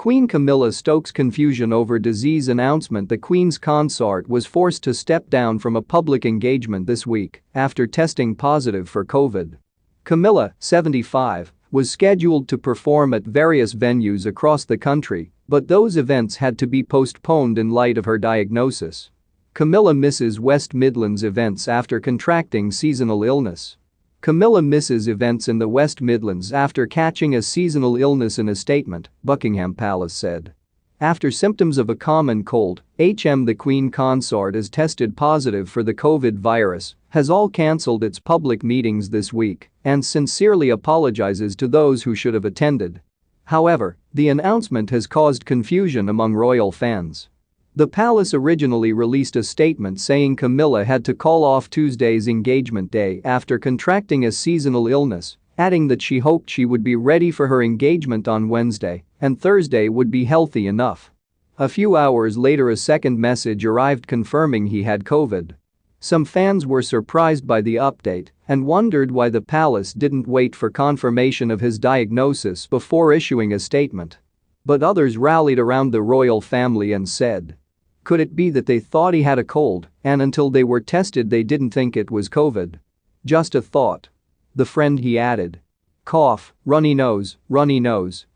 Queen Camilla stokes confusion over disease announcement. The Queen's consort was forced to step down from a public engagement this week after testing positive for COVID. Camilla, 75, was scheduled to perform at various venues across the country, but those events had to be postponed in light of her diagnosis. Camilla misses West Midlands events after contracting seasonal illness. Camilla misses events in the West Midlands after catching a seasonal illness. In a statement, Buckingham Palace said. After symptoms of a common cold, the Queen consort is tested positive for the COVID virus, has all cancelled its public meetings this week, and sincerely apologizes to those who should have attended. However, the announcement has caused confusion among royal fans. The palace originally released a statement saying Camilla had to call off Tuesday's engagement day after contracting a seasonal illness, adding that she hoped she would be ready for her engagement on Wednesday and Thursday would be healthy enough. A few hours later, a second message arrived confirming he had COVID. Some fans were surprised by the update and wondered why the palace didn't wait for confirmation of his diagnosis before issuing a statement. But others rallied around the royal family and said, could it be that they thought he had a cold and until they were tested they didn't think it was COVID? Just a thought. The friend, he added. Cough, runny nose,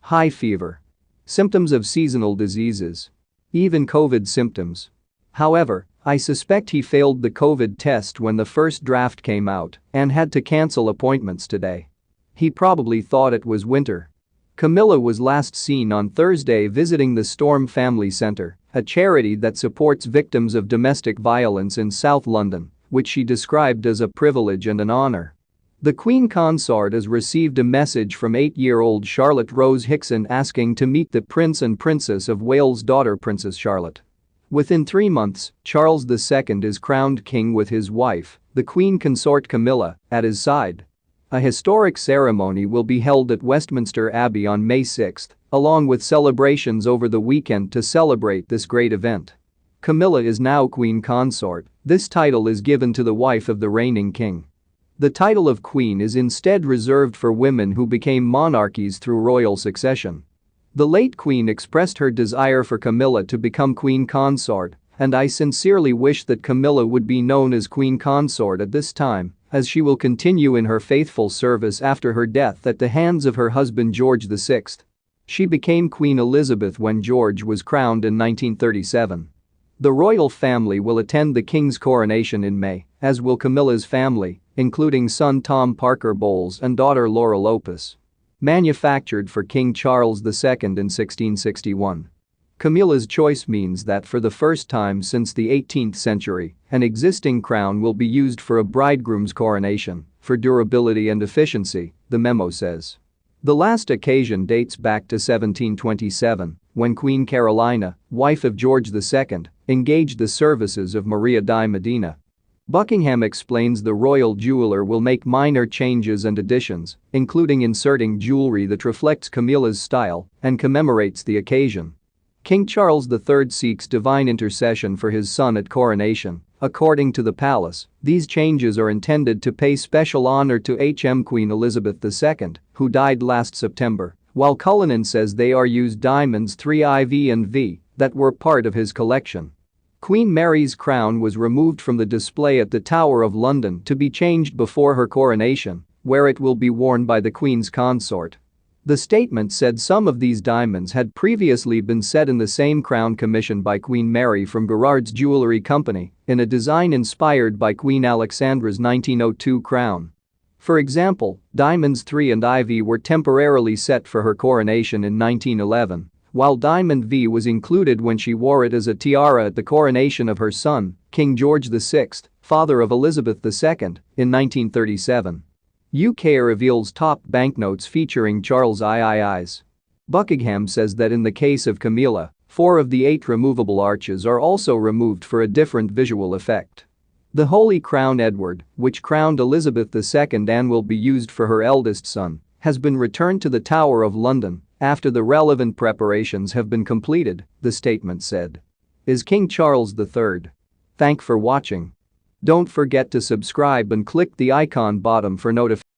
high fever. Symptoms of seasonal diseases. Even COVID symptoms. However, I suspect he failed the COVID test when the first draft came out and had to cancel appointments today. He probably thought it was winter. Camilla was last seen on Thursday visiting the Storm Family Centre, a charity that supports victims of domestic violence in South London, which she described as a privilege and an honour. The Queen consort has received a message from 8-year-old Charlotte Rose Hickson asking to meet the Prince and Princess of Wales' daughter Princess Charlotte. Within 3 months, Charles II is crowned king with his wife, the Queen consort Camilla, at his side. A historic ceremony will be held at Westminster Abbey on May 6, along with celebrations over the weekend to celebrate this great event. Camilla is now Queen consort. This title is given to the wife of the reigning king. The title of Queen is instead reserved for women who became monarchies through royal succession. The late Queen expressed her desire for Camilla to become Queen consort, and I sincerely wish that Camilla would be known as Queen consort at this time, as she will continue in her faithful service after her death at the hands of her husband George VI. She became Queen Elizabeth when George was crowned in 1937. The royal family will attend the king's coronation in May, as will Camilla's family, including son Tom Parker Bowles and daughter Laurel Opus. Manufactured for King Charles II in 1661. Camilla's choice means that for the first time since the 18th century, an existing crown will be used for a bridegroom's coronation, for durability and efficiency, the memo says. The last occasion dates back to 1727, when Queen Carolina, wife of George II, engaged the services of Maria di Modena. Buckingham explains the royal jeweler will make minor changes and additions, including inserting jewelry that reflects Camilla's style and commemorates the occasion. King Charles III seeks divine intercession for his son at coronation. According to the palace, these changes are intended to pay special honor to Queen Elizabeth II, who died last September, while Cullinan says they are used diamonds 3IV and V that were part of his collection. Queen Mary's crown was removed from the display at the Tower of London to be changed before her coronation, where it will be worn by the Queen's consort. The statement said some of these diamonds had previously been set in the same crown commissioned by Queen Mary from Garrard's Jewellery Company in a design inspired by Queen Alexandra's 1902 crown. For example, diamonds 3 and IV were temporarily set for her coronation in 1911, while diamond V was included when she wore it as a tiara at the coronation of her son, King George VI, father of Elizabeth II, in 1937. UK reveals top banknotes featuring Charles III's. Buckingham says that in the case of Camilla, 4 of the 8 removable arches are also removed for a different visual effect. The Holy Crown Edward, which crowned Elizabeth II and will be used for her eldest son, has been returned to the Tower of London after the relevant preparations have been completed, the statement said. Is King Charles III. Thank for watching. Don't forget to subscribe and click the icon bottom for notifications.